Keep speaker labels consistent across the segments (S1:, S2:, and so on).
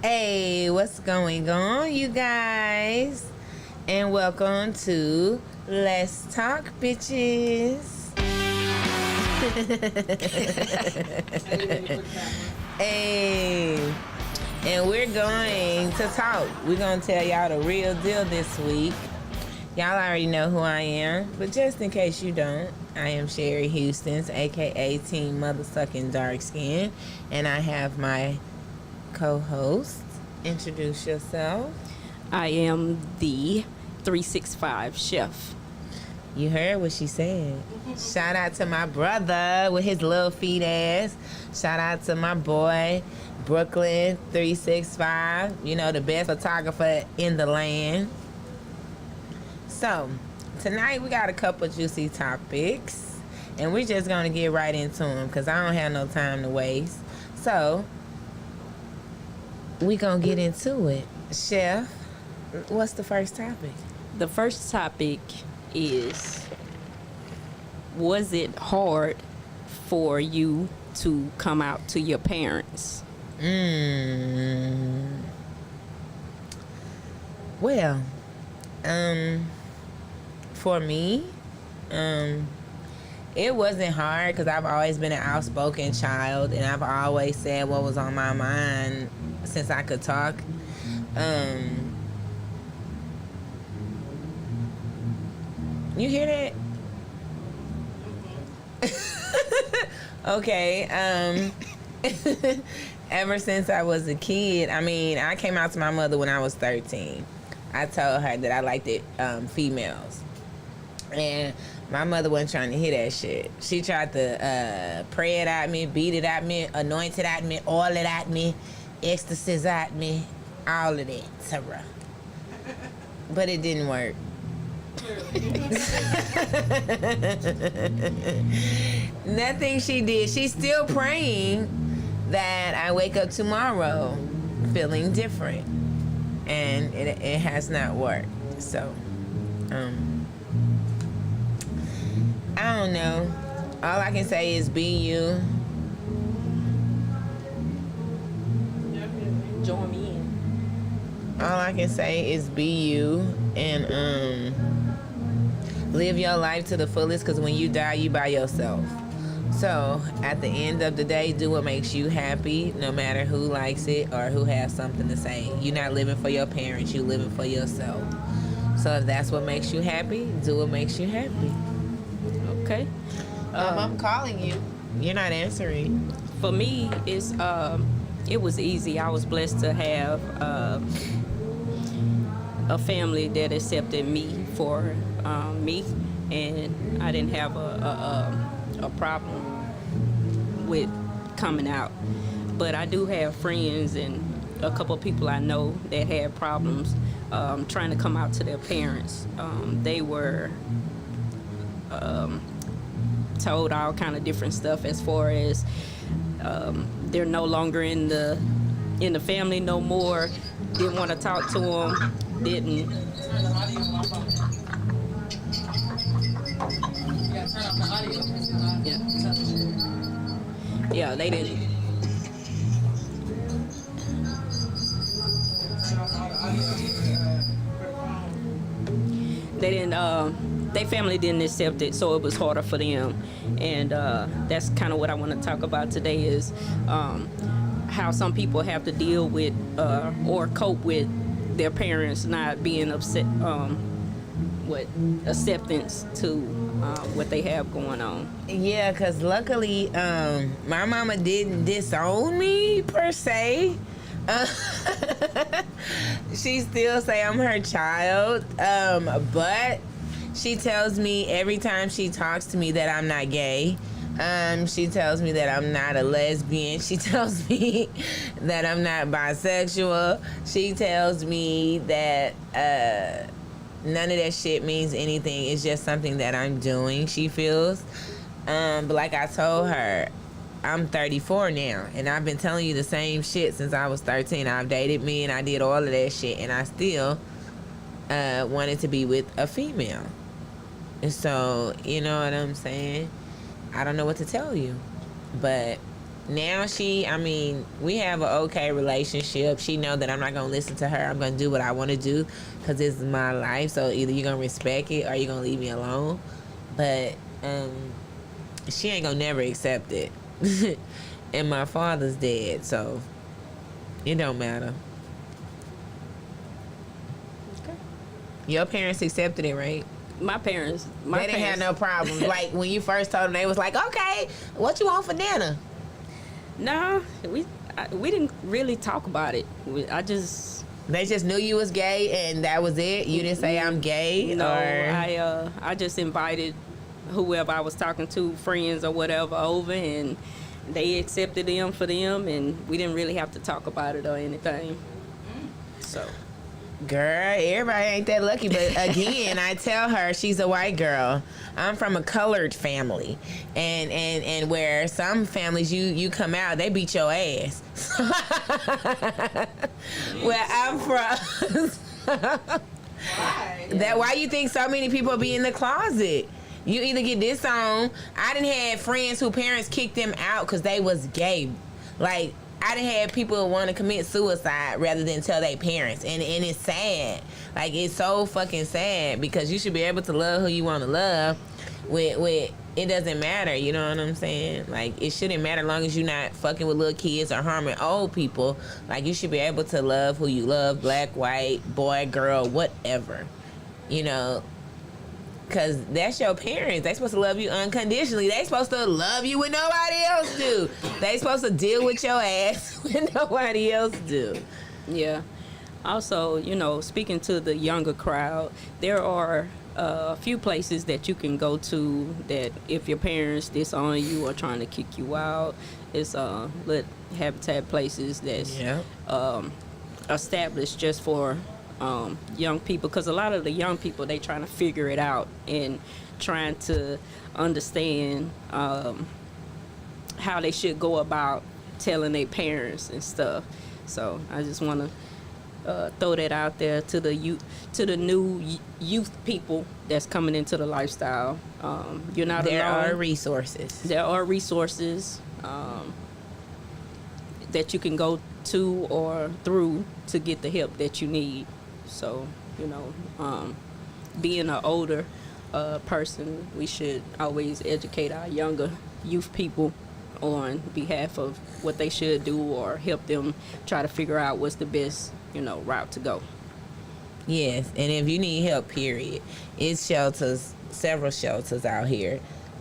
S1: Hey, what's going on, you guys? And welcome to Lez Talk, bitches. Hey, and we're going to talk. We're going to tell y'all the real deal this week. Y'all already know who I am, but just in case you don't, I am Sherry Houston's, aka Team Motherfucking Dark Skin, and I have my co-host. Introduce yourself.
S2: I am the 365 chef.
S1: You heard what she said. Shout out to my brother with his little feet ass. Shout out to my boy, Brooklyn 365. You know, the best photographer in the land. So, tonight we got a couple juicy topics. And we're just going to get right into them because I don't have no time to waste. So, we going to get into it. Chef, what's the first topic?
S2: The first topic is, was it hard for you to come out to your parents?
S1: Well, for me, it wasn't hard because I've always been an outspoken child and I've always said what was on my mind since I could talk. You hear that? Okay. Ever since I was a kid, I came out to my mother when I was 13. I told her that I liked it, females. And my mother wasn't trying to hear that shit. She tried to pray it at me, beat it at me, anoint it at me, oil it at me, ecstasies at me, all of that, Sarah. But it didn't work. Nothing she did. She's still praying that I wake up tomorrow feeling different, and it has not worked. So, I don't know. All I can say is be you.
S2: Join me in.
S1: All I can say is be you and live your life to the fullest, because when you die, you by yourself. So at the end of the day, do what makes you happy, no matter who likes it or who has something to say. You're not living for your parents, you're living for yourself. So if that's what makes you happy, do what makes you happy.
S2: Okay.
S1: I'm calling you. You're not answering.
S2: For me, it was easy. I was blessed to have a family that accepted me for me, and I didn't have a problem with coming out. But I do have friends and a couple of people I know that had problems trying to come out to their parents. They were told all kind of different stuff as far as they're no longer in the family no more. Didn't want to talk to them. Didn't. Yeah, they didn't. They didn't. Their family didn't accept it, so it was harder for them. And that's kind of what I want to talk about today is how some people have to deal with or cope with their parents not being upset, acceptance to what they have going on.
S1: Yeah, because luckily my mama didn't disown me per se. She still say I'm her child, but she tells me every time she talks to me that I'm not gay. She tells me that I'm not a lesbian. She tells me that I'm not bisexual. She tells me that none of that shit means anything. It's just something that I'm doing, she feels. But like I told her, I'm 34 now, and I've been telling you the same shit since I was 13. I've dated me, and I did all of that shit, and I still wanted to be with a female. And so, you know what I'm saying? I don't know what to tell you, but now we have an okay relationship. She know that I'm not gonna listen to her. I'm gonna do what I want to do because this is my life. So either you're gonna respect it or you're gonna leave me alone. But she ain't gonna never accept it. And my father's dead, so it don't matter.
S2: Okay.
S1: Your parents accepted it, right?
S2: My parents.
S1: They didn't have no problems. Like when you first told them, they was like, "Okay, what you want for dinner?"
S2: No, we didn't really talk about it.
S1: They just knew you was gay, and that was it. You didn't say I'm gay.
S2: No,
S1: or...
S2: I just invited whoever I was talking to, friends or whatever, over, and they accepted them for them, and we didn't really have to talk about it or anything. So,
S1: girl, everybody ain't that lucky. But again, I tell her she's a white girl. I'm from a colored family, and where some families you come out, they beat your ass. Where I'm from. Why you think so many people be in the closet? You either get this on. I done had friends who parents kicked them out because they was gay. Like, I done had people who want to commit suicide rather than tell their parents. And it's sad. Like, it's so fucking sad because you should be able to love who you want to love with it doesn't matter, you know what I'm saying? Like, it shouldn't matter as long as you're not fucking with little kids or harming old people. Like, you should be able to love who you love, black, white, boy, girl, whatever. You know? Because that's your parents. They supposed to love you unconditionally. They supposed to love you when nobody else do. They supposed to deal with your ass when nobody else do.
S2: yeah. Also, you know, speaking to the younger crowd, there are a few places that you can go to that if your parents disown you or trying to kick you out, it's habitat places that's established just for young people, because a lot of the young people, they trying to figure it out and trying to understand how they should go about telling their parents and stuff. So I just want to throw that out there to the youth, to the new youth people that's coming into the lifestyle. You're not alone.
S1: There are resources.
S2: There are resources that you can go to or through to get the help that you need. So, you know, being an older person, we should always educate our younger youth people on behalf of what they should do or help them try to figure out what's the best, you know, route to go.
S1: Yes, and if you need help, period, it's shelters, several shelters out here.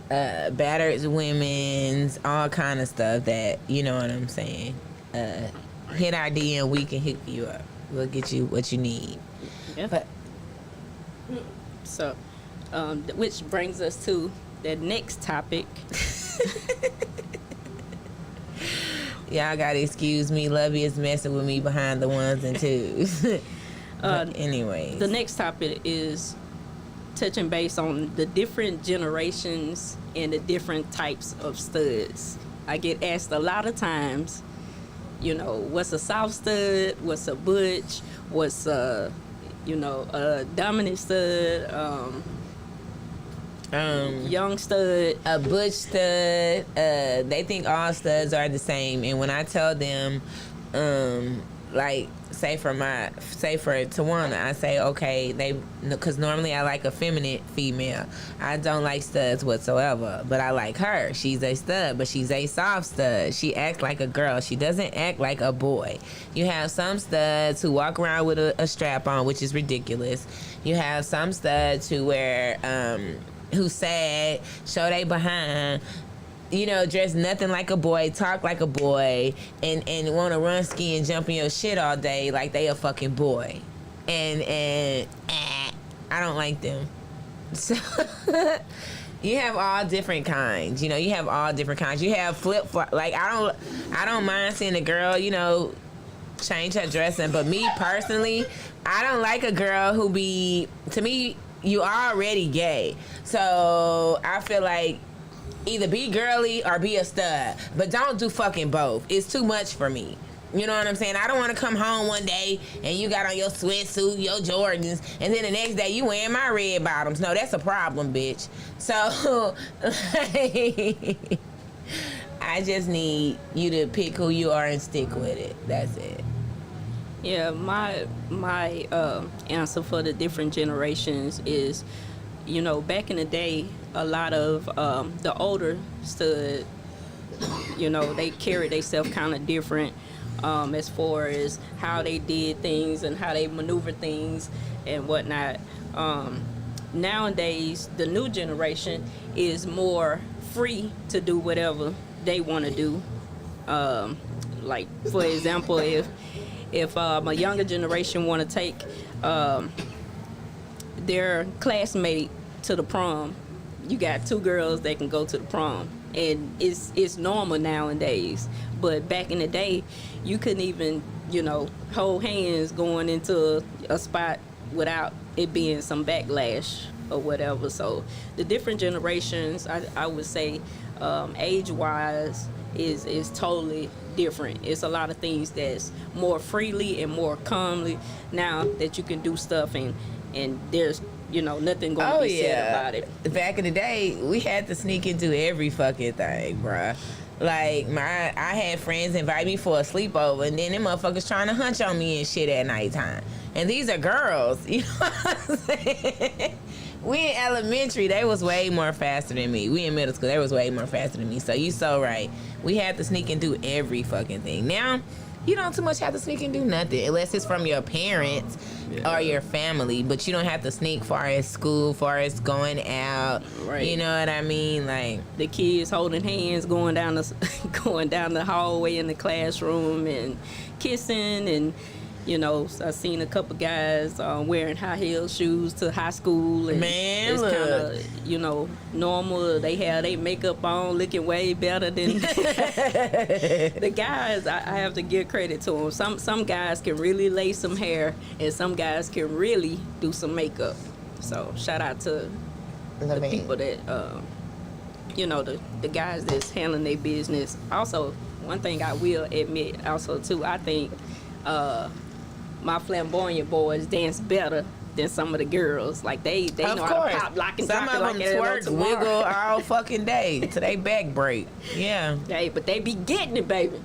S1: Battered women's, all kind of stuff that, you know what I'm saying. Hit our DM, we can hook you up. We'll get you what you need.
S2: Yeah.
S1: But
S2: so, which brings us to the next topic.
S1: Y'all gotta excuse me. Lovey is messing with me behind the ones and twos. Anyways,
S2: the next topic is touching base on the different generations and the different types of studs. I get asked a lot of times, you know, what's a soft stud, what's a butch, what's a, you know, a dominant stud, young stud,
S1: a butch stud. They think all studs are the same, and when I tell them, like, say for Tawana, I say, okay, because normally I like a feminine female. I don't like studs whatsoever, but I like her. She's a stud, but she's a soft stud. She acts like a girl. She doesn't act like a boy. You have some studs who walk around with a strap on, which is ridiculous. You have some studs who who sad, show they behind, you know, dress nothing like a boy, talk like a boy, and want to run ski and jump in your shit all day like they a fucking boy. And I don't like them. So you have all different kinds. You know, you have all different kinds. You have flip-flop. Like, I don't mind seeing a girl, you know, change her dressing. But me personally, I don't like a girl who to me, you already gay. So I feel like either be girly or be a stud, but don't do fucking both. It's too much for me. You know what I'm saying? I don't want to come home one day and you got on your sweatsuit, your Jordans, and then the next day you wearing my red bottoms. No, that's a problem, bitch. So, I just need you to pick who you are and stick with it. That's it.
S2: Yeah, my answer for the different generations is, you know, back in the day, a lot of the older stud, you know, they carried themselves kind of different as far as how they did things and how they maneuvered things and whatnot. Nowadays, the new generation is more free to do whatever they want to do. Like, for example, if a younger generation want to take their classmate to the prom, you got two girls that can go to the prom, and it's normal nowadays. But back in the day, you couldn't even, you know, hold hands going into a spot without it being some backlash or whatever. So the different generations, I would say, age-wise, is totally different. It's a lot of things that's more freely and more calmly now that you can do stuff, and there's, you know, nothing going to be said about it.
S1: Back in the day, we had to sneak into every fucking thing, bruh. Like, I had friends invite me for a sleepover, and then them motherfuckers trying to hunch on me and shit at nighttime. And these are girls, you know what I'm saying? We in elementary, they was way more faster than me. We in middle school, they was way more faster than me. So you so right. We had to sneak and do every fucking thing. Now, you don't too much have to sneak and do nothing unless it's from your parents or your family. But you don't have to sneak far as school, far as going out. Right. You know what I mean? Like
S2: the kids holding hands, going down the hallway in the classroom and kissing, and you know, I seen a couple guys wearing high heel shoes to high school, and
S1: man,
S2: it's kind of, you know, normal. They have their makeup on, looking way better than the guys. I have to give credit to them. Some guys can really lay some hair, and some guys can really do some makeup. So shout out to the people that, you know, the guys that's handling their business. Also, one thing I will admit also too, I think my flamboyant boys dance better than some of the girls. Like they know how to pop, lock, and
S1: some
S2: drop it
S1: of them
S2: like
S1: twerk, wiggle all fucking day till they back break. Yeah.
S2: Hey, but they be getting it, baby.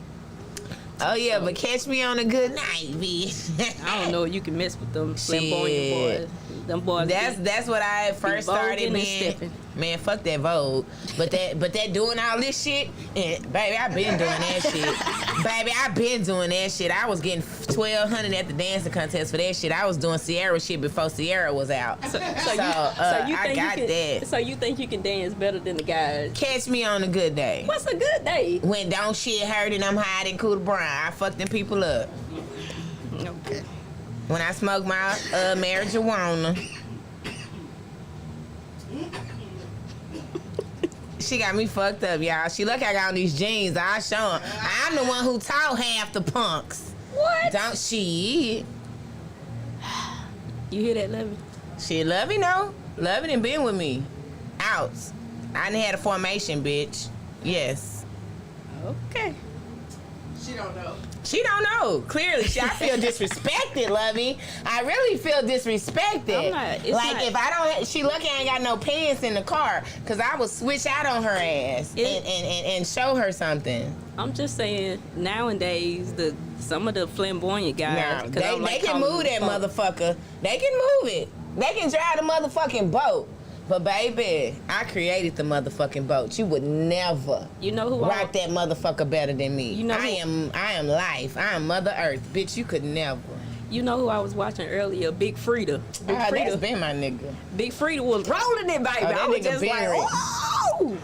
S1: Oh yeah, so, but catch me on a good night, bitch.
S2: I don't know if you can mess with them flamboyant boys. Them boys.
S1: That's what I first started being. Man, fuck that Vogue. But that doing all this shit, and baby, I been doing that shit. Baby, I been doing that shit. I was getting 1,200 at the dancing contest for that shit. I was doing Sierra shit before Sierra was out. So I got that.
S2: So you think you can dance better than the guys?
S1: Catch me on a good day.
S2: What's a good day?
S1: When don't shit hurt and I'm hiding Cooter Brown. I fuck them people up.
S2: Okay.
S1: When I smoke my marijuana. She got me fucked up, y'all. She look, I got on these jeans. I show her. I'm the one who taught half the punks.
S2: What?
S1: Don't she?
S2: You hear that, Lovey?
S1: She Lovey, no. Lovey done been with me. Out. I done had a formation, bitch. Yes.
S2: Okay.
S3: She don't know.
S1: She don't know. Clearly, I feel disrespected, Lovey. I really feel disrespected. If I don't, she lucky I ain't got no pants in the car, cause I would switch out on her ass and show her something.
S2: I'm just saying, nowadays some of the flamboyant guys,
S1: they can move that motherfucker. They can move it. They can drive the motherfucking boat. But baby, I created the motherfucking boat. You would never rock that motherfucker better than me. You know I am life. I am Mother Earth. Bitch, you could never.
S2: You know who I was watching earlier? Big Frida.
S1: That's been my nigga.
S2: Big Frida was rolling it, baby. I was just like, oh!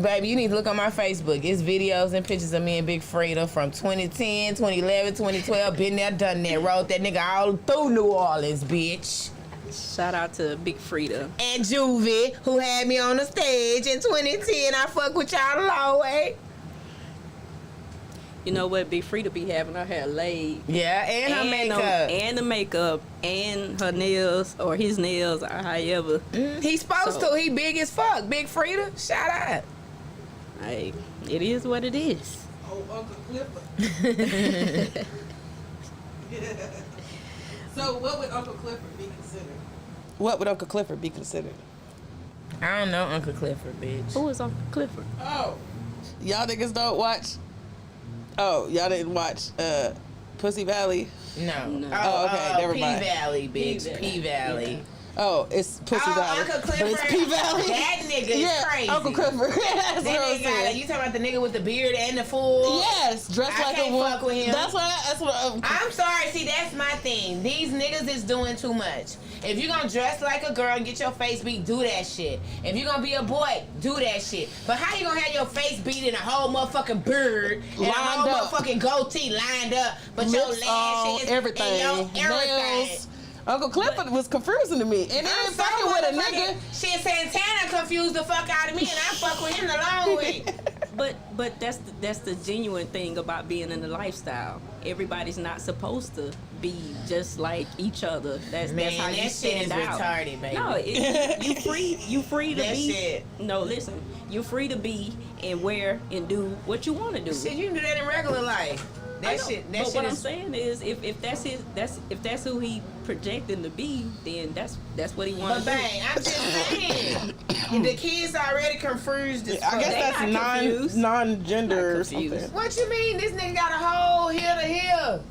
S1: Baby, you need to look on my Facebook. It's videos and pictures of me and Big Frida from 2010, 2011, 2012. Been there, done that. Rode that nigga all through New Orleans, bitch.
S2: Shout out to Big Frida.
S1: And Juvie, who had me on the stage in 2010. I fuck with y'all the long way.
S2: You know what? Big Frida be having her hair laid.
S1: Yeah, and her makeup.
S2: And the makeup, and her nails, or his nails, or however.
S1: He's supposed to. He big as fuck. Big Frida, shout out.
S2: Hey, it is what it is.
S3: Oh, Uncle Clifford. So what would Uncle Clifford be considered? What would Uncle Clifford be considered?
S1: I don't know Uncle Clifford, bitch.
S2: Who is Uncle Clifford?
S3: Oh,
S4: Y'all niggas don't watch. Oh, y'all didn't watch Pussy Valley?
S1: No.
S4: Oh, okay, never mind.
S1: P-Valley, bitch. P-Valley.
S2: Yeah.
S4: Oh, it's Pussy Valley.
S1: Uncle
S4: But it's
S1: Clifford.
S4: P-Valley.
S1: That nigga is crazy.
S4: Uncle Clifford. That's what I'm saying.
S1: You talking about the nigga with the beard and the full?
S4: Yes, dressed
S1: I
S4: like
S1: can't
S4: a woman.
S1: fuck with him.
S4: That's what
S1: I'm sorry. See, that's my thing. These niggas is doing too much. If you're gonna dress like a girl and get your face beat, do that shit. If you're gonna be a boy, do that shit. But how you gonna have your face beat and a whole motherfucking beard and a whole motherfucking goatee lined up, but your lashes,
S4: everything,
S1: and your everything.
S4: nails. Uncle Clifford was confusing to me, and then
S1: I'm
S4: fucking with a nigga.
S1: Shit, Santana confused the fuck out of me, and I fuck with him the long way.
S2: But that's the genuine thing about being in the lifestyle. Everybody's not supposed to be just like each other. That's how you stand out.
S1: Retarded, baby.
S2: No, you free to
S1: that
S2: be.
S1: Shit.
S2: No, listen, you're free to be and wear and do what you want to do.
S1: Shit, you can do that in regular life. That shit.
S2: But what I'm saying is, if that's who he projecting to be, then that's what he wants to do.
S1: But bang, I'm just saying, the kids already confused.
S4: I guess that's non-gender or something.
S1: What you mean? This nigga got a whole heel to heel.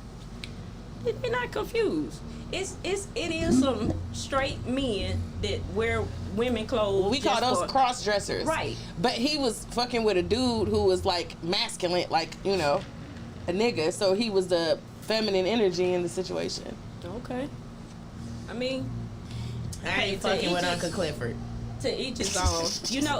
S2: They're not confused. It is some straight men that wear women clothes.
S4: We call those cross dressers,
S2: right?
S4: But he was fucking with a dude who was like masculine, like a nigga. So he was the feminine energy in the situation.
S2: Okay. I mean,
S1: I ain't fucking with Uncle Clifford.
S2: To each his own.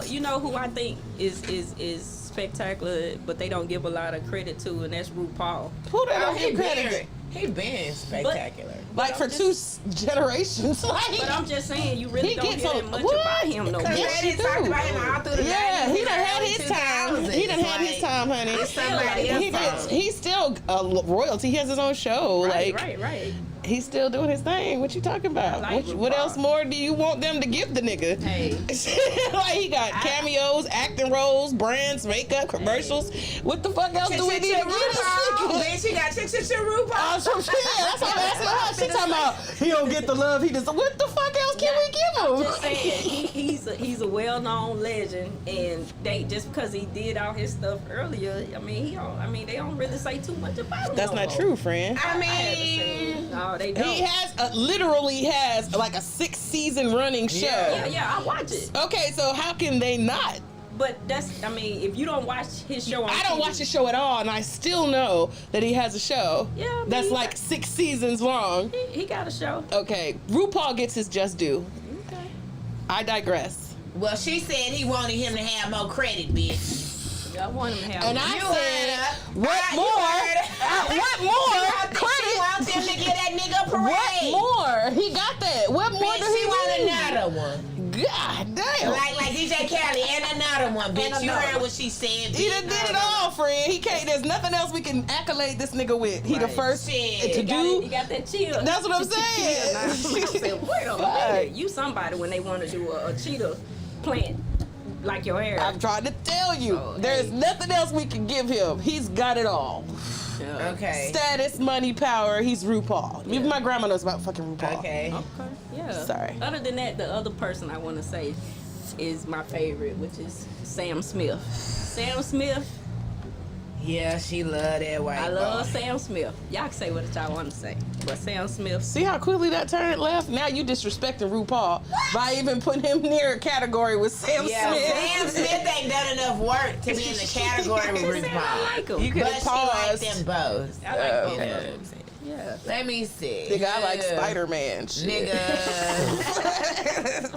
S2: You know who I think is spectacular, but they don't give a lot of credit to, and that's RuPaul.
S4: Who they don't give credit?
S1: He been spectacular.
S4: Like for two generations.
S2: But I'm just saying, you really don't hear that much about him no more.
S1: Yes, you talked about him all through the 90s.
S4: He done had his time. He done had his time, honey.
S1: It's somebody else.
S4: He's still a royalty. He has his own show.
S2: Right.
S4: He's still doing his thing. What you talking about? What else more do you want them to give the nigga?
S2: Hey.
S4: Like he got cameos, acting roles, brands, makeup, commercials. What the fuck else do we need to give this nigga?
S1: Then she got RuPaul.
S4: That's what I'm asking her. She talking about he don't get the love he deserves. What the fuck else can we give him?
S2: I'm just saying, he's a well-known legend, and just because he did all his stuff earlier, they don't really say too much about him.
S4: That's not true, friend.
S1: I mean,
S2: no, they don't.
S4: He has literally has like a 6-season running show.
S2: Yeah, I watch it.
S4: Okay, so how can they not?
S2: But if you don't watch his show on
S4: I don't
S2: TV,
S4: watch his show at all, and I still know that he has a show.
S2: Yeah,
S4: that's like 6 seasons long.
S2: He got a show.
S4: Okay, RuPaul gets his just due.
S2: Okay.
S4: I digress.
S1: Well, she said he wanted him to have more credit, bitch.
S2: I want him to have.
S4: And I said, what more credit?
S1: She wants him to get that nigga a parade.
S4: What more? He got that. What more
S1: bitch,
S4: does he
S1: want
S4: need?
S1: another one.
S4: God damn.
S1: Like DJ Khaled and another one, bitch. You heard what she said.
S4: He done did it all, friend. He can't. There's nothing else we can accolade this nigga with. He the first to do.
S2: He got that chill.
S4: That's what I'm saying.
S2: I said, wait a minute. You somebody when they want to do a cheetah plant like your hair.
S4: I'm trying to tell you, there's nothing else we can give him. He's got it all.
S1: Okay.
S4: Status, money, power. He's RuPaul. Even my grandma knows about fucking RuPaul.
S1: Okay.
S2: Yeah.
S4: Sorry.
S2: Other than that, the other person I want to say is my favorite, which is Sam Smith. Sam Smith.
S1: Yeah, she love that white
S2: I love Sam Smith. Y'all can say what y'all want to say, but Sam Smith.
S4: See how quickly that turned left? Now you disrespecting RuPaul by even putting him near a category with Sam Smith.
S1: Sam Smith ain't done enough work to be in the category with RuPaul.
S2: I like him.
S4: You could have paused.
S1: She like them both.
S2: I like
S4: Okay.
S2: both. Yeah.
S1: Let me see.
S4: Nigga, I like Spider-Man. Shit.
S1: Nigga.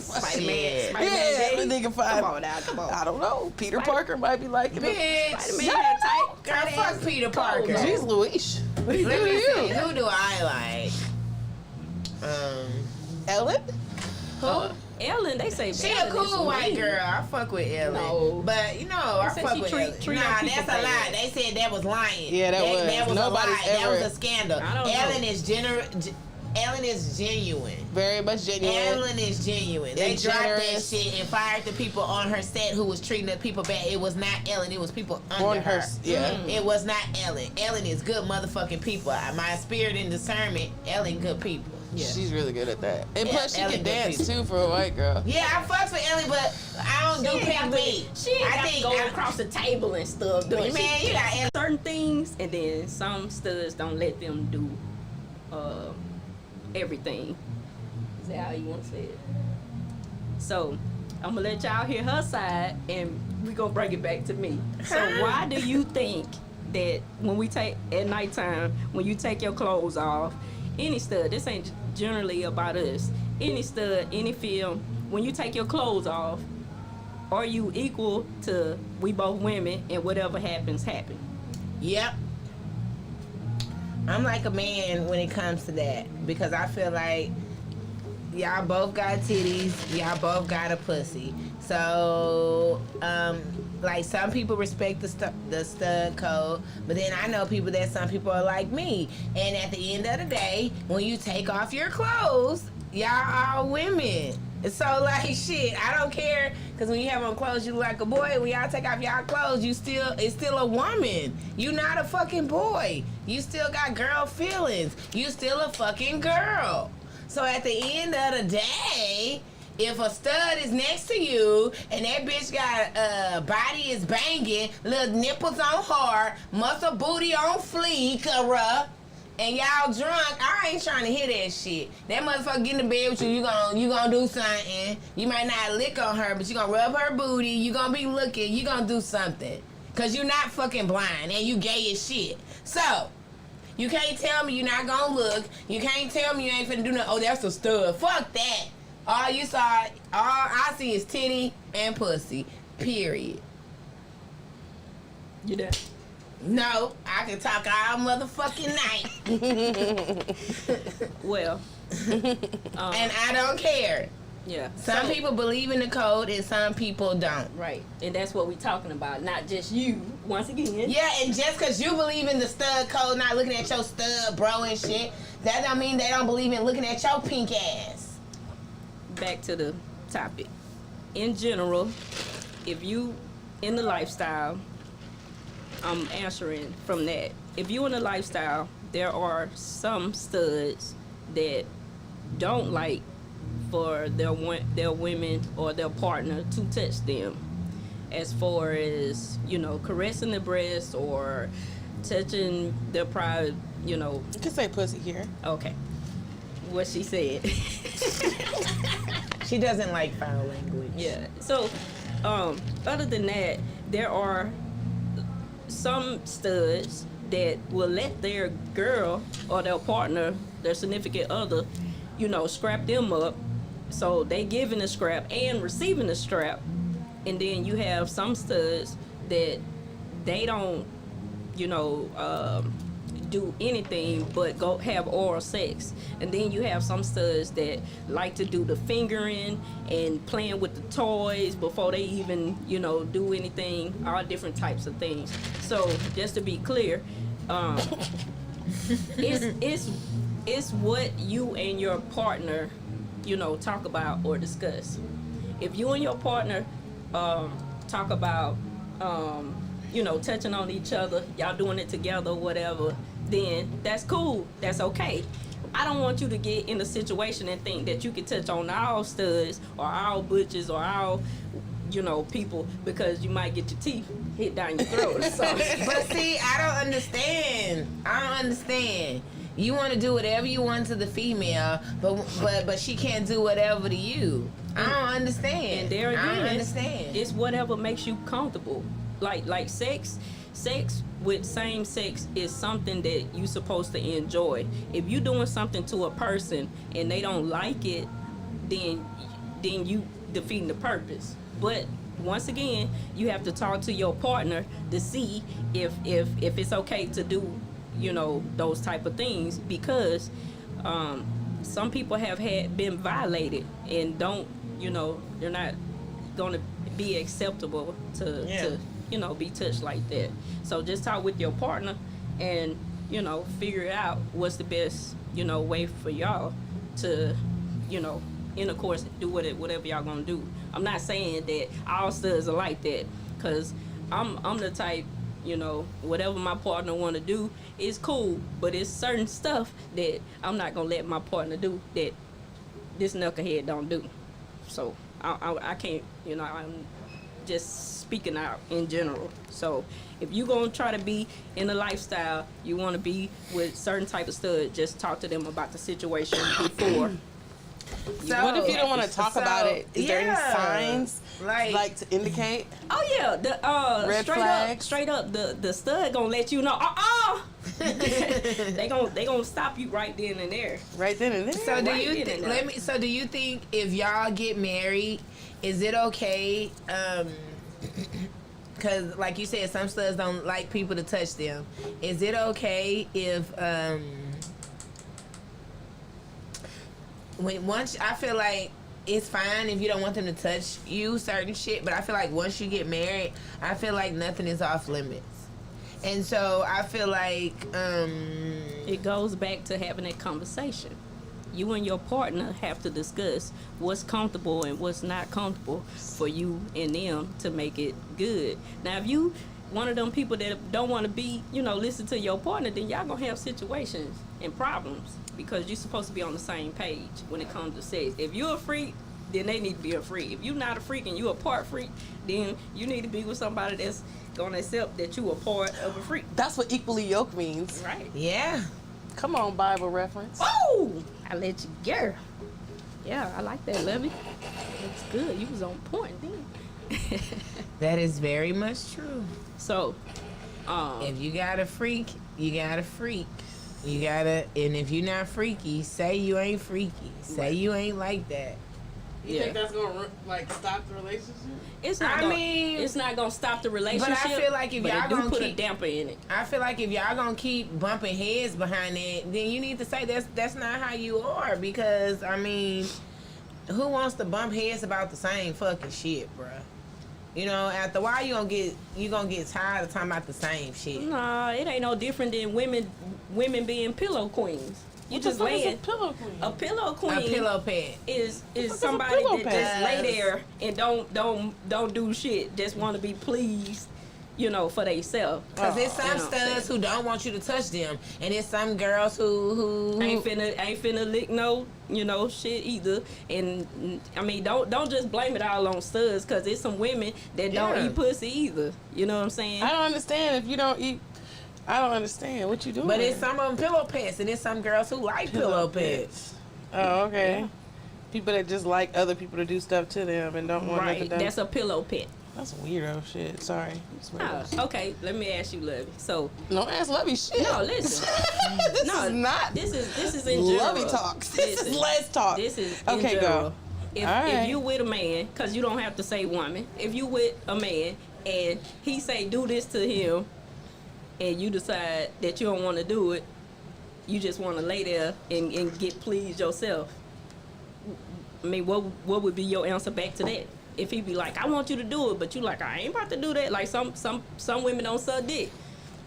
S2: Spider-Man.
S4: Yeah, nigga fine.
S2: Come on now, come on.
S4: I don't know. Peter Parker might be liking him.
S1: Bitch.
S2: Spider-Man had tight.
S1: Girl, fuck Peter Parker.
S4: Jeez Louise.
S1: Let me see. Who do I like?
S4: Ellen?
S2: Who? Ellen, they say
S1: She a cool white girl. I fuck with Ellen.
S2: No.
S1: But, I
S2: said
S1: fuck
S2: she
S1: with
S2: treat
S1: Ellen. Nah,
S2: her people
S1: that's a lie. They said that was lying.
S4: Yeah, that was.
S1: That was
S4: Nobody's
S1: a lie.
S4: ever-
S1: That was a scandal.
S2: I don't know.
S1: Ellen is genuine.
S4: Very much genuine.
S1: Ellen is genuine. They
S4: And
S1: dropped that
S4: generous.
S1: shit and fired the people on her set who was treating the people bad. It was not Ellen. It was people under
S4: On
S1: her.
S4: her, yeah.
S1: It was not Ellen. Ellen is good motherfucking people. My spirit and discernment, Ellen good people.
S2: Yeah.
S4: She's really good at that. And
S1: Yeah,
S4: plus, she
S1: Ellie
S4: can
S1: good
S4: dance
S1: people.
S4: too for a white girl.
S1: Yeah, I fucks with Ellie, but I don't do pick me.
S2: She ain't
S1: I
S2: got to
S1: think
S2: go across the table and stuff. Doing
S1: Man, you got Ellie.
S2: certain things, and then some studs don't let them do everything. Is that how you want to say it? So I'm gonna let y'all hear her side, and we gonna bring it back to me. So why do you think that when we take at nighttime, when you take your clothes off, any stud, this ain't generally about us, any stud, any film, when you take your clothes off, are you equal to we both women and whatever happens, happen?
S1: Yep. I'm like a man when it comes to that because I feel like y'all both got titties, y'all both got a pussy. So, like some people respect the stud code, but then I know people that some people are like me. And at the end of the day, when you take off your clothes, y'all are women. So like shit, I don't care because when you have on clothes, you look like a boy. When y'all take off y'all clothes, it's still a woman. You not a fucking boy. You still got girl feelings. You still a fucking girl. So at the end of the day, if a stud is next to you and that bitch got body is banging, little nipples on hard, muscle booty on fleek, and y'all drunk, I ain't trying to hear that shit. That motherfucker get in the bed with you, you gonna do something. You might not lick on her, but you gonna rub her booty, you gonna be looking, you gonna do something. Cause you not fucking blind and you gay as shit. So, you can't tell me you're not gonna look. You can't tell me you ain't finna do nothing. Oh, that's a stud. Fuck that. All I see is titty and pussy. Period.
S2: You done?
S1: No, I can talk all motherfucking night.
S2: Well,
S1: And I don't care.
S2: yeah.
S1: Some
S2: So-
S1: people believe in the code and some people don't.
S2: Right, and that's what we talking about, not just you. Once again,
S1: Yeah, and just because you believe in the stud code, not looking at your stud bro and shit, that don't mean they don't believe in looking at your pink ass.
S2: back to the topic. In general, if you in the lifestyle, I'm answering from that. If you in the lifestyle, there are some studs that don't like for their women or their partner to touch them, as far as caressing the breast or touching their private.
S4: You can say pussy here.
S2: Okay, what she said.
S1: She doesn't like foul language.
S2: Yeah. So, other than that, there are some studs that will let their girl or their partner, their significant other, scrap them up. So they giving the scrap and receiving the scrap. And then you have some studs that they don't, do anything but go have oral sex. And then you have some studs that like to do the fingering and playing with the toys before they even do anything, all different types of things. So just to be clear, it's what you and your partner talk about or discuss. If you and your partner talk about touching on each other, y'all doing it together, whatever, then that's cool. That's okay. I don't want you to get in a situation and think that you can touch on all studs or all butchers or all, people, because you might get your teeth hit down your throat. So.
S1: But see, I don't understand. You want to do whatever you want to the female, but she can't do whatever to you. I don't understand.
S2: And there
S1: I
S2: again,
S1: don't understand.
S2: it's whatever makes you comfortable. Like sex with same sex is something that you supposed to enjoy. If you doing something to a person and they don't like it, then you defeating the purpose. But once again, you have to talk to your partner to see if it's okay to do those type of things, because some people have been violated and don't they're not gonna be acceptable to be touched like that. So just talk with your partner and figure out what's the best way for y'all to intercourse, do whatever y'all gonna do. I'm not saying that all studs are like that, because I'm the type You know, whatever my partner want to do is cool, but it's certain stuff that I'm not gonna let my partner do that this knucklehead don't do. So I can't, you know, I'm just speaking out in general. So if you gonna try to be in a lifestyle, you want to be with certain type of stud, just talk to them about the situation before.
S1: So,
S4: What if you don't want to talk about it? Is there any
S1: yeah,
S4: signs like to indicate?
S2: Oh yeah, the
S4: Red flags?
S2: straight up, the stud gonna let you know. They gonna stop you right then and there.
S4: Right then and there.
S1: So do
S2: Right
S1: you
S2: then and there.
S1: so do you think if y'all get married, is it okay? Because like you said, some studs don't like people to touch them. Is it okay if once I feel like it's fine if you don't want them to touch you certain shit, but I feel like once you get married, I feel like nothing is off limits. And so I feel like
S2: It goes back to having that conversation. You and your partner have to discuss what's comfortable and what's not comfortable for you and them to make it good. Now, if you one of them people that don't want to be, you know, listen to your partner, then y'all gonna have situations and problems because you're supposed to be on the same page when it comes to sex. If you're a freak, then they need to be a freak. If you're not a freak and you're a part freak, then you need to be with somebody that's gonna accept that you a part of a freak.
S4: That's what equally yoked means.
S2: Right.
S1: yeah.
S4: Come on, Bible reference.
S2: Oh, I let you go. Yeah, I like that, Levy. That's good. You was on point then.
S1: That is very much true.
S2: So,
S1: If you got a freak, you got a freak. You gotta, and if you're not freaky, say you ain't freaky. Say
S2: Right.
S1: you ain't like that.
S3: You think that's gonna like stop the relationship?
S2: it's not. It's not gonna stop the relationship.
S1: But I feel like if
S2: but
S1: y'all
S2: it do
S1: gonna
S2: put a
S1: keep,
S2: damper in it.
S1: I feel like if y'all gonna keep bumping heads behind it, then you need to say that's not how you are. Because I mean, who wants to bump heads about the same fucking shit, bruh? You know, after a while you gonna get tired of talking about the same shit.
S2: Nah, it ain't no different than women being pillow queens. You
S4: What
S2: just
S4: the fuck is
S2: laying
S4: a pillow queen?
S2: a pillow queen.
S1: A pillow pet.
S2: Is
S4: is a
S2: somebody
S4: pillow
S2: that
S4: pet?
S2: just lay there and don't do shit. Just want to be pleased, you know, for themselves.
S1: Cause there's
S2: You
S1: some
S2: know what I'm
S1: studs
S2: saying?
S1: who don't want you to touch them, and there's some girls who
S2: ain't finna lick no, you know, shit either. And I mean, don't just blame it all on studs, cause there's some women that don't
S1: Yeah.
S2: eat pussy either. You know what I'm saying?
S4: I don't understand if you don't eat. I don't understand what you doing.
S1: But it's some of them pillow pets, and there's some girls who like pillow pets.
S4: Oh, okay.
S2: Yeah.
S4: People that just like other people to do stuff to them and don't want nothing
S2: Right,
S4: done.
S2: that's a pillow pet.
S4: That's weirdo shit. Sorry. It's weirdo.
S2: Okay, let me ask you, Lovey. So,
S4: Don't ask Lovey shit.
S2: no, listen.
S4: This
S2: No,
S4: is not
S2: This is in general.
S4: Lovey talks. This is
S2: Listen,
S4: Lez Talk.
S2: This is
S4: Okay,
S2: in
S4: go.
S2: general. If
S4: All right.
S2: if you with a man, cause you don't have to say woman. If you with a man and he say do this to him, and you decide that you don't want to do it, you just want to lay there and get pleased yourself. I mean, what would be your answer back to that? If he be like, I want you to do it, but you like, I ain't about to do that. Like some women don't suck dick.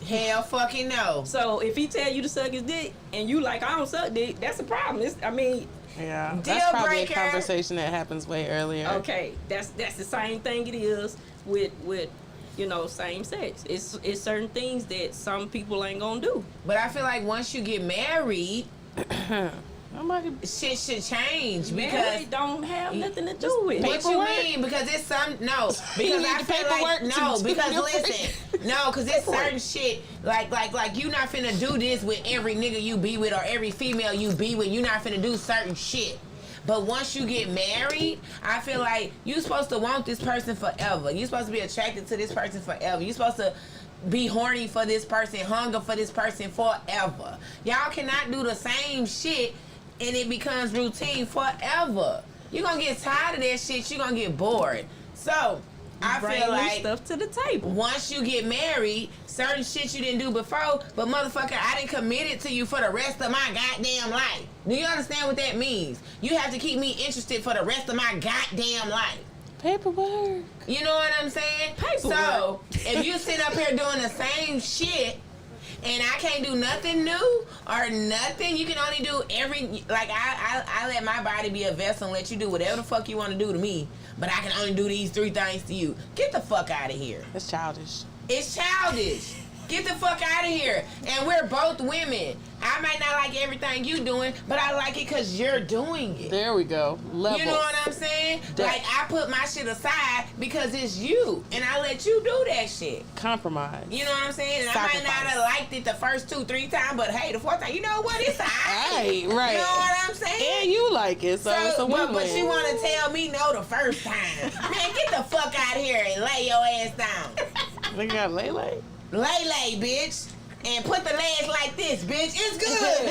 S1: Hell fucking no.
S2: So if he tell you to suck his dick and you like, I don't suck dick, that's a problem.
S4: Yeah.
S1: Deal
S4: That's probably
S1: breaker.
S4: a conversation that happens way earlier.
S2: Okay, that's the same thing it is with you know, same sex. It's certain things that some people ain't gonna do.
S1: But I feel like once you get married,
S4: Nobody.
S1: shit should change because.
S2: Marriage don't have nothing to do with it.
S1: What you
S4: Paperwork?
S1: mean? Because it's some because
S4: need
S1: I
S4: the
S1: feel like
S4: paperwork
S1: no.
S4: to
S1: Because
S4: your
S1: listen, no, because it's certain shit like you not finna do this with every nigga you be with or every female you be with. You not finna do certain shit. But once you get married, I feel like you supposed to want this person forever. You supposed to be attracted to this person forever. You supposed to be horny for this person, hunger for this person forever. Y'all cannot do the same shit and it becomes routine forever. You're gonna get tired of that shit. You're gonna get bored. So I
S2: Bring
S1: feel
S2: new
S1: like
S2: stuff to the table.
S1: once you get married, certain shit you didn't do before, but motherfucker, I didn't commit it to you for the rest of my goddamn life. Do you understand what that means? You have to keep me interested for the rest of my goddamn life.
S4: Paperwork.
S1: You know what I'm saying?
S2: Paperwork.
S1: So, if you sit up here doing the same shit, and I can't do nothing new or nothing, you can only do I let my body be a vessel and let you do whatever the fuck you want to do to me, but I can only do these 3 things to you. Get the fuck out of here.
S4: That's childish.
S1: It's childish. Get the fuck out of here. And we're both women. I might not like everything you doing, but I like it because you're doing it.
S4: There we go. Level.
S1: You know what I'm saying? Like, I put my shit aside because it's you, and I let you do that shit.
S4: Compromise.
S1: You know what I'm saying? And
S4: Sacrifice.
S1: I might not have liked it the first 2-3 times, but hey, the fourth time, you know what? It's
S4: Right.
S1: alright. You know what I'm saying?
S4: And you like it, so it's a win-win.
S1: But you want to tell me no the first time. Man, get the fuck out of here and lay your ass down.
S4: They got Lele?
S1: Lay, bitch. And put the legs like this, bitch. It's good,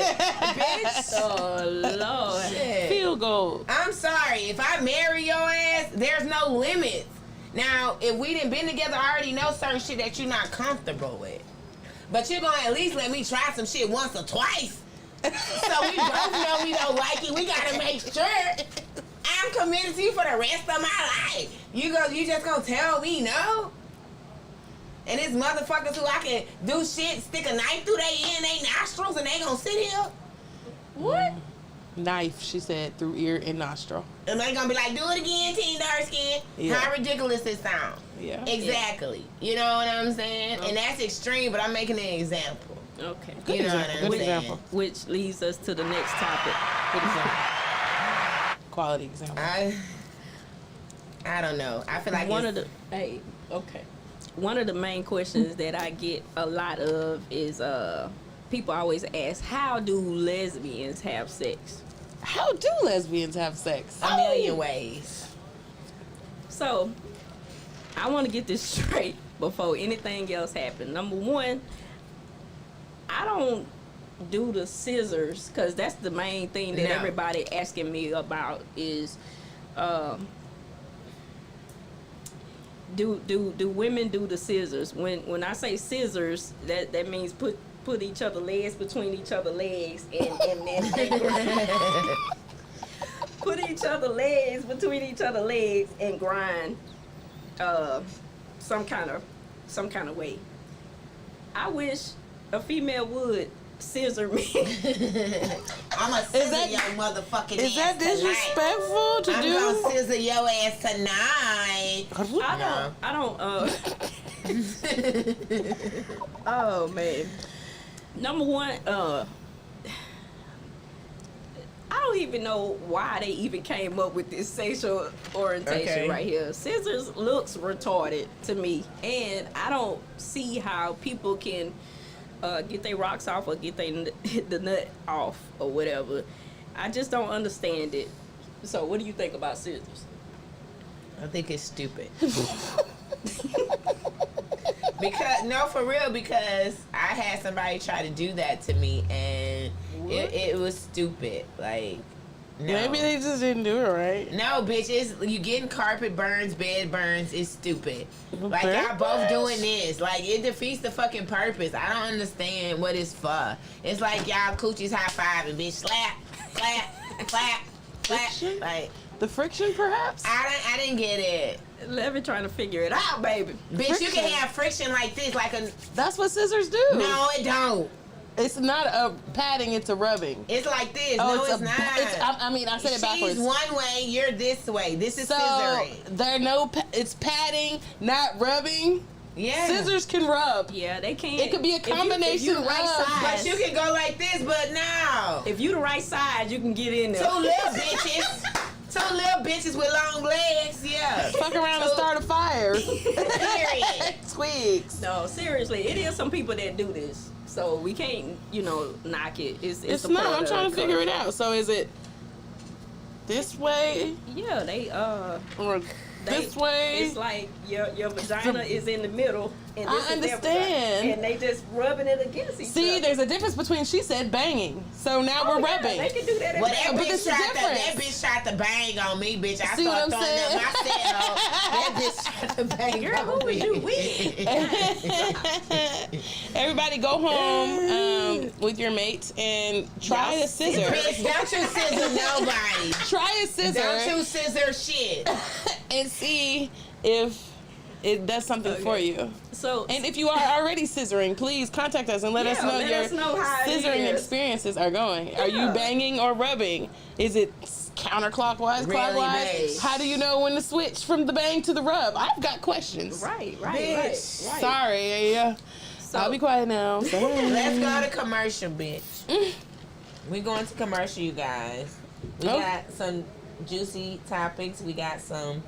S1: bitch.
S2: Oh, Lord.
S1: Shit.
S4: Field goal.
S1: I'm sorry. If I marry your ass, there's no limits. Now, if we done been together, I already know certain shit that you're not comfortable with. But you're going to at least let me try some shit once or twice. So we both know we don't like it. We got to make sure I'm committed to you for the rest of my life. You just going to tell me no? And it's motherfuckers who I can do shit, stick a knife through their ear and their nostrils, and they gonna sit here? What?
S4: Knife, she said, through ear and nostril.
S1: And they gonna be like, do it again, teen dark skin.
S4: Yeah.
S1: How ridiculous it sound.
S4: Yeah.
S1: Exactly. You know what I'm saying? Okay. And that's extreme, but I'm making an example.
S2: Okay.
S4: Good
S1: you know
S4: example.
S1: what I'm
S4: Good
S1: saying?
S4: example.
S2: Which leads us to the next topic.
S4: Good example. Quality example.
S1: I don't know. I feel like
S2: one of the main questions that I get a lot of is people always ask, how do lesbians have sex?
S4: How do lesbians have sex?
S1: A million ways.
S2: So, I want to get this straight before anything else happens. Number one, I don't do the scissors, because that's the main thing that everybody asking me about is, do women do the scissors? When I say scissors, that means put each other legs between each other legs and then put each other legs between each other legs and grind some kind of way. I wish a female would scissor me.
S1: I'ma scissor your motherfucking ass.
S4: Is that disrespectful to do?
S1: I'm gonna scissor your ass tonight.
S2: I don't oh man. Number one, I don't even know why they even came up with this sexual orientation right here. Scissors looks retarded to me, and I don't see how people can get their rocks off or get the nut off or whatever. I just don't understand it. So what do you think about scissors?
S1: I think it's stupid. For real, because I had somebody try to do that to me, and it was stupid. Like, no.
S4: Maybe they just didn't do it right.
S1: No, bitch, you getting carpet burns, bed burns, it's stupid. Like, y'all both doing this. Like, it defeats the fucking purpose. I don't understand what it's for. It's like y'all coochies high-fiving, bitch. Slap, clap, clap, clap. Like,
S4: the friction, perhaps?
S1: I didn't get it.
S2: Let me try to figure it out, baby.
S1: Bitch,
S4: Friction.
S1: you can have friction like this, like a...
S4: That's what scissors do.
S1: No, it don't.
S4: It's not a patting, it's a rubbing.
S1: It's like this.
S4: Oh,
S1: No, it's not.
S4: I said it backwards.
S1: She's one way, you're this way. This is scissoring.
S4: It's patting, not rubbing.
S1: Yeah.
S4: Scissors can rub.
S2: Yeah, they can.
S4: It could be a combination
S2: if you the right
S4: of.
S2: size.
S1: But you can go like this, but now.
S2: If you the right size, you can get in there.
S1: Two little bitches. Two little bitches with long legs, yeah.
S4: Fuck around and start a fire.
S1: Period.
S4: Twigs.
S2: No, seriously, it is some people that do this. So we can't, knock it. It's
S4: Not. I'm trying to figure it out. So is it this way?
S2: Yeah,
S4: Or this way?
S2: It's like your vagina is in the middle, and this
S4: I
S2: is their
S4: understand.
S2: vagina, and they just rubbing it against each other.
S4: See, there's a difference between she said banging. So now we're rubbing.
S2: They can do that.
S1: Well, that
S4: But there's a
S1: that bitch tried to bang on me, bitch. I
S4: See what
S1: started
S4: I'm
S1: throwing
S4: saying?
S1: up myself. That bitch tried to bang
S2: Girl,
S1: on
S2: who was
S1: me.
S2: you with?
S4: Everybody go home with your mates and try a scissor.
S1: Bitch, don't you scissor nobody.
S4: Try a scissor.
S1: Don't you scissor shit.
S4: And see if it does something for you.
S2: So,
S4: And if you are already scissoring, please contact us and let us know
S2: how it
S4: scissoring
S2: is.
S4: experiences are going. Are you
S2: Yeah.
S4: banging or rubbing? Is it counterclockwise,
S1: Really,
S4: clockwise?
S1: bitch.
S4: How do you know when to switch from the bang to the rub? I've got questions.
S2: Right.
S1: Bitch.
S4: Sorry.
S2: So,
S4: I'll be quiet now. Sorry.
S1: Let's go to commercial, bitch. We're going to commercial, you guys. We got some juicy topics. We got some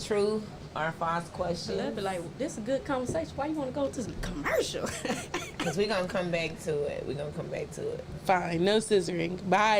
S1: true or false questions.
S2: They'll be like, this is a good conversation. Why you want to go to the commercial?
S1: Because we're going to come back to it.
S4: Fine. No scissoring. Bye.